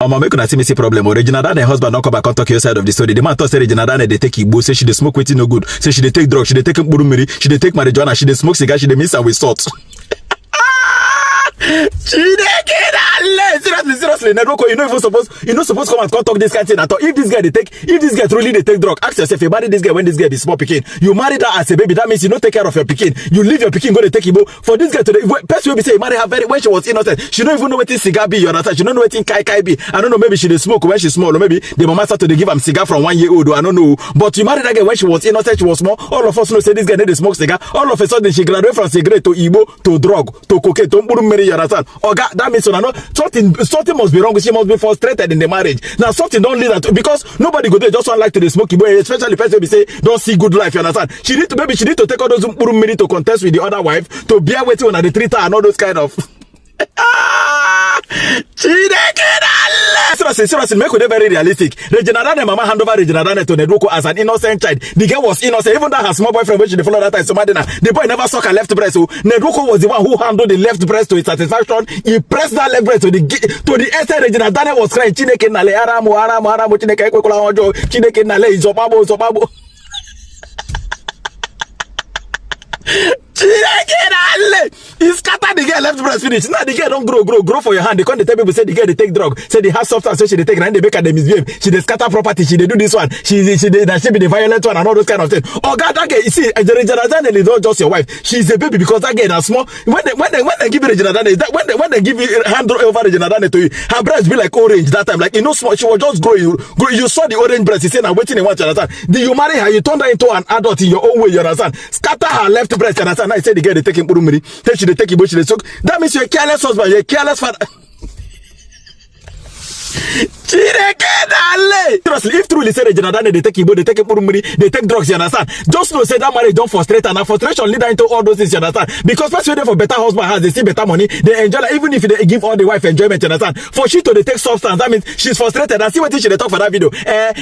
make una see me see problem. Regina Dane husband don't come back and talk your side of the story. The man thought say Regina Dane they take Igbo, say she dey smoke wetin no good, say she dey take drugs, she dey take mkpurumiri, she dey take marijuana, she dey smoke cigar, she dey mix am with salt. Seriously, Ned Nwoko, you're not supposed to come and talk this kind of thing at all. If this guy truly they take drug, ask yourself, you marry this guy when this guy is small pikin. You marry that as a baby, that means you don't take care of your pikin. You leave your pikin, go to take Igbo. For this guy today, person will be say, you marry her when she was innocent. She don't even know what this cigar be, you understand? She don't know what in kai be. I don't know, maybe she dey smoke when she's small, or maybe the mama started to give him cigar from 1 year old, I don't know. But you married that girl when she was innocent, she was small. All of us know say this guy need to smoke cigar. All of a sudden she graduated from cigarette to Igbo, to drug, to cocaine, to murumeri, you understand? That means something must be wrong. She must be frustrated in the marriage. Now something don't lead her to, because nobody go there just want like to the smoky boy, especially person be say don't see good life, you understand? She need to take all those minutes to contest with the other wife, to bear waiting on the treat her and all those kind of seriously, make it very realistic. Regina Dane mama hand over Regina Dane to Ned Nwoko as an innocent child. The girl was innocent, even that her small boyfriend when she followed that time, the boy never suck her left breast. So Ned Nwoko was the one who handled the left breast to its satisfaction. He pressed that left breast to the extent Regina Dane was crying. Chineke nale aramu Chineke ekwekwala ojo. Chineke nale izopabo. He scattered the girl left breast finish. Now the girl don't grow for your hand. They come to tell people say the girl they take drug, say they have substance, so she they take, and they make her they misbehave. She they scatter property, she they do this one, she be the violent one and all those kind of things. Oh God, that girl, you see, Regina Dane is not just your wife. She's a baby because that girl is small. When they give Regina Dane, when they give hand over Regina Dane to you, her breast be like orange that time, like small. She was just growing. You saw the orange breast. You say now waiting in one, you understand? You marry her, you turn her into an adult in your own way, you understand? Scatter her left breast, you understand? Now you say the girl they take him urumiri, then she they take Igbo, she they soak. That means you're a careless husband, you're a careless father. Seriously, if truly say Regina Dane they take Igbo, they take urumiri, they take drugs, you understand? Just know say that marriage don't frustrate, and frustration lead into all those things, you understand? Because first when they for better husband has, they see better money, they enjoy, like, even if they give all the wife enjoyment, you understand? For she to they take substance, that means she's frustrated. And see what she they talk for that video.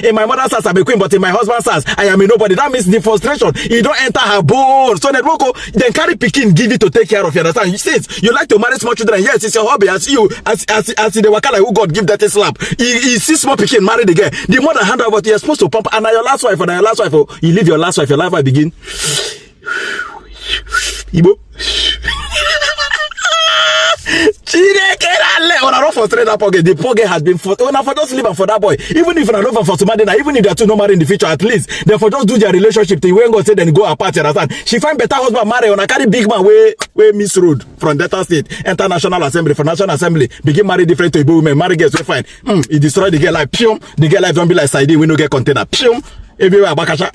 In my mother's house I'm a queen, but in my husband's house I am a nobody. That means the frustration, it don't enter her bone. So Ned Nwoko then carry pikin, give it to take care of, you understand? Since you like to marry small children, yes, it's your hobby. As in the wakala who God give that slap. He see small pikin marry the girl. The mother hand over, you're supposed to pump, and now your last wife, you leave your last wife, your life will begin. Igbo. The poor girl has been for just leave her for that boy. Even if you're not for somebody, even if they're two not married in the future, at least therefore just do their relationship thing. We ain't gonna say then go apart, you understand? She find better husband marry on a carry big man way Miss Road from Delta State, enter National Assembly, from National Assembly, begin marry different to Igbo women, marry girls, we fine. He destroy the girl like pium. The girl life don't be like side, we no get container. Pium. Everywhere bakasha.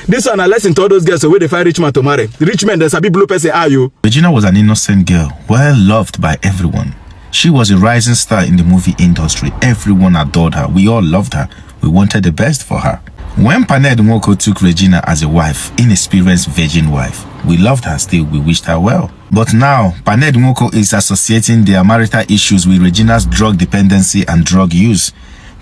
This one a lesson to all those girls, so where they find rich man to marry. The rich men, there's a big blue person, are you? Regina was an innocent girl, well loved by everyone. She was a rising star in the movie industry. Everyone adored her. We all loved her. We wanted the best for her. When Ned Nwoko took Regina as a wife, inexperienced virgin wife, we loved her still. We wished her well. But now, Ned Nwoko is associating their marital issues with Regina's drug dependency and drug use.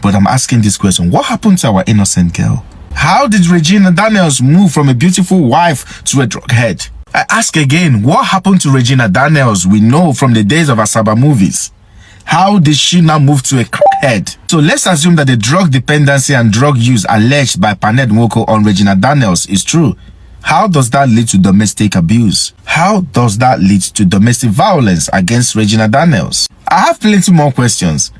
But I'm asking this question: what happened to our innocent girl? How did Regina Daniels move from a beautiful wife to a drug head? I ask again, what happened to Regina Daniels we know from the days of Asaba movies? How did she now move to a crackhead? So let's assume that the drug dependency and drug use alleged by Ned Nwoko on Regina Daniels is true. How does that lead to domestic abuse? How does that lead to domestic violence against Regina Daniels? I have plenty more questions,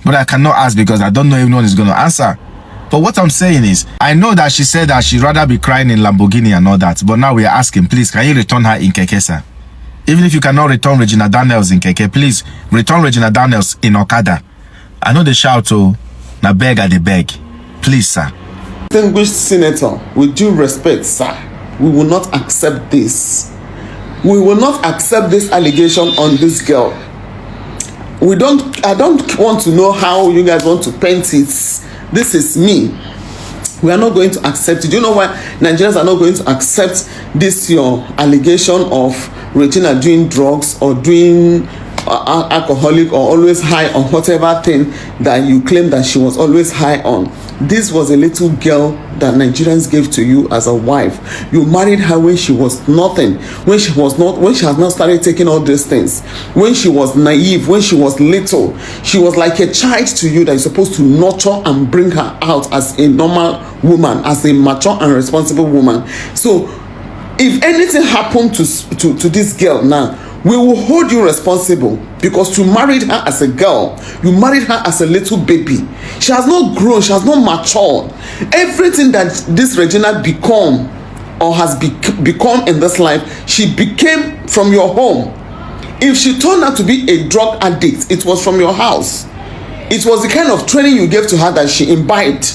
but I cannot ask because I don't know if anyone is going to answer. But what I'm saying is, I know that she said that she'd rather be crying in Lamborghini and all that, but now we are asking, please, can you return her in Keke, sir? Even if you cannot return Regina Daniels in Keke, please return Regina Daniels in Okada. I know they shout, oh, na beg at the beg. Please, sir. Distinguished Senator, with due respect, sir, we will not accept this. We will not accept this allegation on this girl. I don't want to know how you guys want to paint it. This is me. We are not going to accept it. Do you know why Nigerians are not going to accept this your allegation of Regina doing drugs or doing alcoholic or always high on whatever thing that you claim that she was always high on. This was a little girl that Nigerians gave to you as a wife. You married her when she was nothing, when she has not started taking all these things, when she was naive, when she was little. She was like a child to you that you're supposed to nurture and bring her out as a normal woman, as a mature and responsible woman. So if anything happened to this girl now, we will hold you responsible, because you married her as a girl. You married her as a little baby. She has not grown. She has not matured. Everything that this Regina become or has become in this life, she became from your home. If she turned out to be a drug addict, it was from your house. It was the kind of training you gave to her that she imbibed.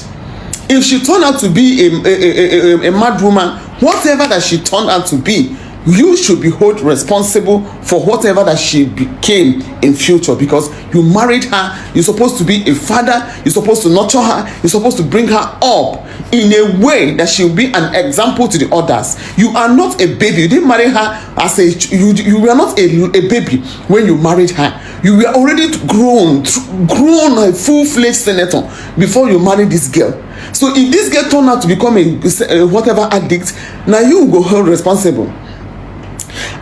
If she turned out to be a mad woman, whatever that she turned out to be, you should be held responsible for whatever that she became in future, because you married her. You're supposed to be a father. You're supposed to nurture her. You're supposed to bring her up in a way that she'll be an example to the others. You are not a baby. You didn't marry her as you were not a baby when you married her. You were already grown a full-fledged senator before you married this girl. So if this girl turned out to become a whatever addict, now you go held responsible.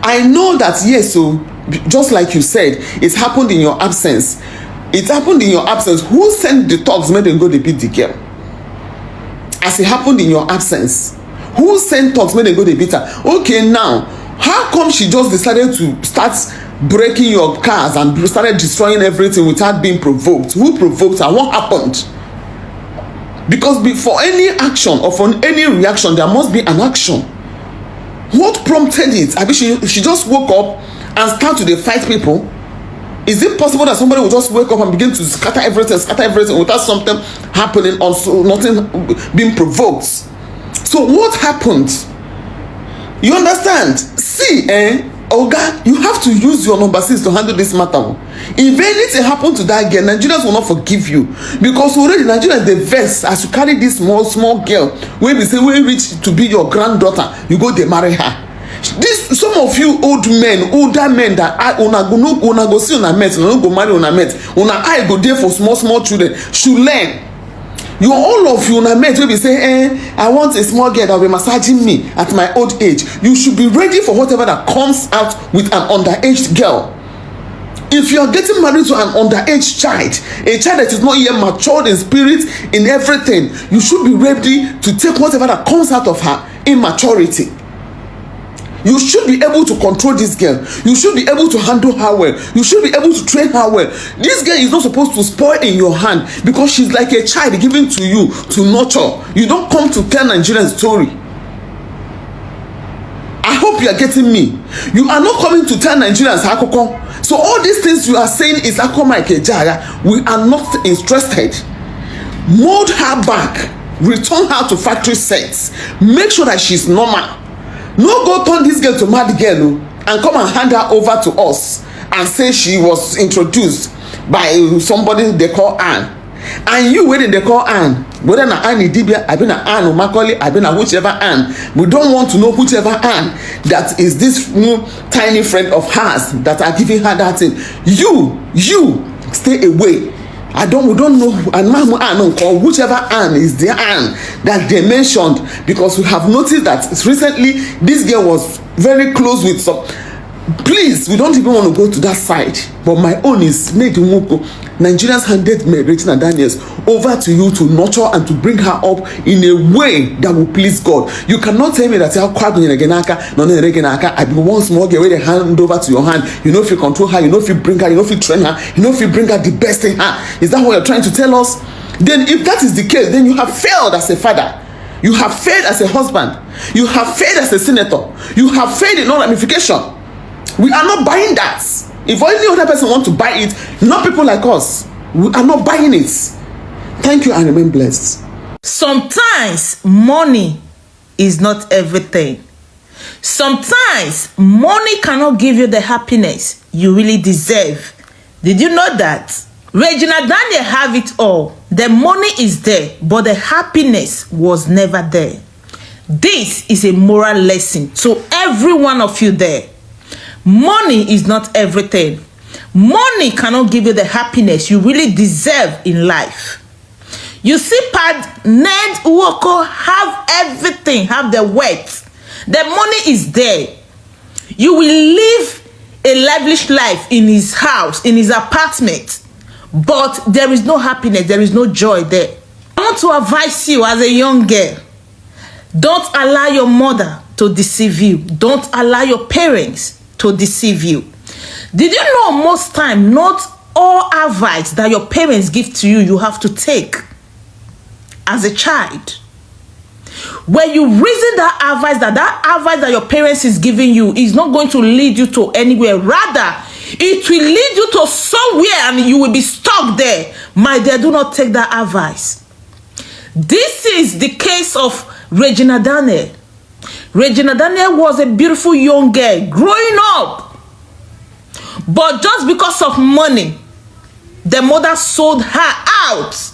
I know that, yes, so just like you said, it happened in your absence. It happened in your absence. Who sent the thugs made them go to beat the girl? As it happened in your absence, who sent thugs made them go to beat her? Okay, now, how come she just decided to start breaking your cars and started destroying everything without being provoked? Who provoked her? What happened? Because before any action or for any reaction, there must be an action. What prompted it? I mean, she just woke up and started to fight people. Is it possible that somebody will just wake up and begin to scatter everything without something happening, also nothing being provoked? So what happened? You understand? See, Oga, you have to use your number 6 to handle this matter. If anything happened to that girl, Nigerians will not forgive you, because already Nigerians dey vex as you carry this small girl wey be say wey reach to be your granddaughter, you go dey marry her. This some of you older men that una go see una met, una no go marry una met, una eye go dey for small children should learn. You all of you una met wey be say I want a small girl that will be massaging me at my old age. You should be ready for whatever that comes out with an underage girl. If you are getting married to an underage child, a child that is not yet matured in spirit, in everything, you should be ready to take whatever that comes out of her immaturity. You should be able to control this girl. You should be able to handle her well. You should be able to train her well. This girl is not supposed to spoil in your hand, because she's like a child given to you to nurture. You don't come to tell Nigerian story. I hope you are getting me. You are not coming to tell Nigerians Hakoko. So all these things you are saying is Akoma Kejaya. We are not interested. Mold her back. Return her to factory sex. Make sure that she's normal. No go turn this girl to mad girl and come and hand her over to us and say she was introduced by somebody they call Anne. And you waiting they call Anne. Whether na Anne Idibia, I been a Anne Umakoli, I been a whichever Anne. We don't want to know whichever Anne that is this new tiny friend of hers that are giving her that thing. You stay away. We don't know, and Mamu Anne or whichever Anne is the Anne that they mentioned, because we have noticed that recently this girl was very close with some. Please, we don't even want to go to that side. But my own is Ned Nwoko. Nigerians handed Regina Daniels over to you to nurture and to bring her up in a way that will please God. You cannot tell me that I be one small girl where they hand over to your hand. You know if you control her, you know if you bring her, you know if you train her, you know if you bring her the best in her. Is that what you're trying to tell us? Then if that is the case, then you have failed as a father. You have failed as a husband. You have failed as a senator. You have failed in all ramification. We are not buying that. If any other person wants to buy it, not people like us, we are not buying it. Thank you and remain blessed. Sometimes money is not everything. Sometimes money cannot give you the happiness you really deserve. Did you know that? Regina Daniel have it all. The money is there, but the happiness was never there. This is a moral lesson to every one of you there. Money is not everything. Money cannot give you the happiness you really deserve in life. You see, Ned Nwoko have everything, have the wealth. The money is there. You will live a lavish life in his house, in his apartment, but there is no happiness, there is no joy there. I want to advise you as a young girl, don't allow your mother to deceive you. Don't allow your parents to deceive you. Did you know most time, not all advice that your parents give to you, you have to take as a child? When you reason that advice that your parents is giving you is not going to lead you to anywhere. Rather, it will lead you to somewhere and you will be stuck there. My dear, do not take that advice. This is the case of Regina Daniel. Regina Daniel was a beautiful young girl growing up. But just because of money, the mother sold her out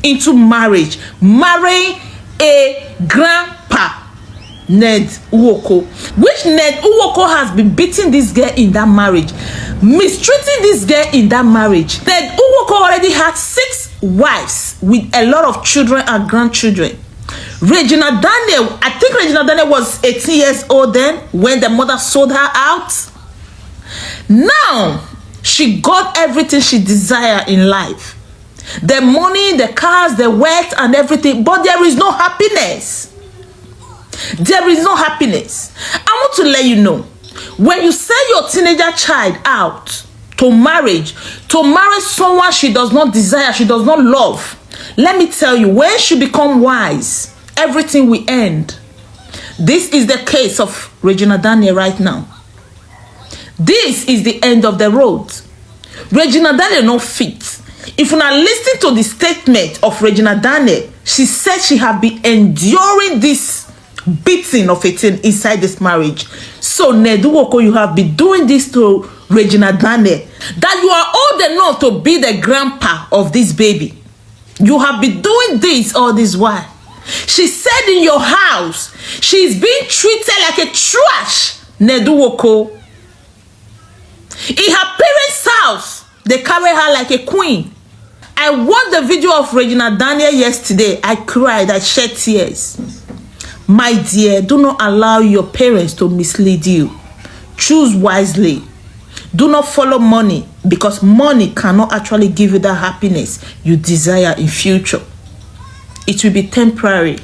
into marriage, marrying a grandpa, Ned Nwoko, which Ned Nwoko has been beating this girl in that marriage, mistreating this girl in that marriage. Ned Nwoko already had 6 wives with a lot of children and grandchildren. Regina Daniel, I think Regina Daniel was 18 years old then when the mother sold her out. Now, she got everything she desired in life. The money, the cars, the wealth and everything. But there is no happiness. There is no happiness. I want to let you know, when you send your teenager child out to marry someone she does not desire, she does not love, let me tell you, when she becomes wise, everything will end. This is the case of Regina Daniel right now. This is the end of the road. Regina Daniel no fit. If you now listen to the statement of Regina Daniel, she said she have been enduring this beating of a teen inside this marriage. So Ned Nwoko, you have been doing this to Regina Daniel, that you are old enough to be the grandpa of this baby. You have been doing this all this while. She said in your house, she's being treated like a trash, Ned Nwoko. In her parents' house, they carry her like a queen. I watched the video of Regina Daniel yesterday. I cried, I shed tears. My dear, do not allow your parents to mislead you. Choose wisely. Do not follow money, because money cannot actually give you the happiness you desire in future. It will be temporary.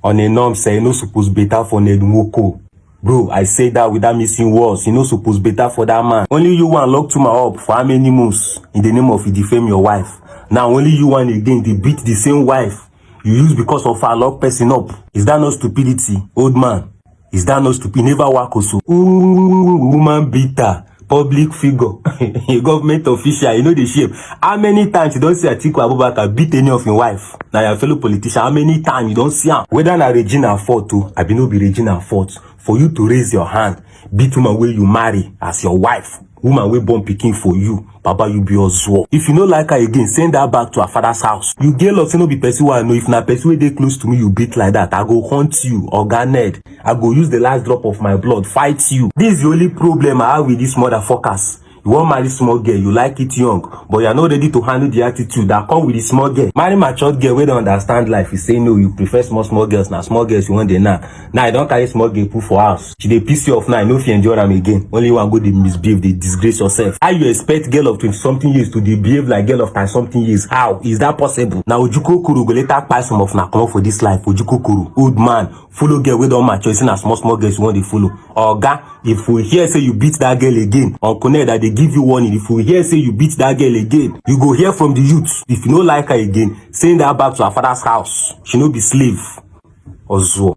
On a norm, say no suppose better for Ned Nwoko. Bro, I say that without missing words. You know, suppose better for that man. Only you want lock to my up for how many months in the name of you defame your wife. Now only you want again they beat the same wife you use because of her lock person up. Is that not stupidity, old man? Is that not stupid? Never work also. Woman beater, public figure, a government official. You know the shape. How many times you don't see Atiku Abubakar beat any of your wife? Now your fellow politician. How many times you don't see her? Whether na Regina fought to, I be no be Regina fought. For you to raise your hand, beat woman where you marry as your wife, woman will born picking for you, Baba you be yours. If you no like her again, send her back to her father's house. You get lost, no be person who I know. If na person wey dey close to me, you beat like that, I go hunt you, Oga Ned. I go use the last drop of my blood, fight you. This is the only problem I have with these motherfuckers. You want marry small girl, you like it young, but you're not ready to handle the attitude that come with the small girl. Marry mature girl, we don't understand life. You say no, you prefer small girls. Now small girls you want them now. Now I don't carry small girl put for house. She dey piss you off now, no fear endure them again. Only one go they misbehave, they disgrace yourself. How you expect girl of 20-something years to behave like girl of 10-something years? How is that possible? Now Ojuko Kuru go later pass some of na come for this life. Ojuko Kuru, old man, follow girl we don't mature. It's not small girls you want to follow. Oga, if we hear say you beat that girl again, Uncle Ned that they give you warning. If we hear say you beat that girl again, you go hear from the youth. If you no like her again, send her back to her father's house. She no be slave. Ozo.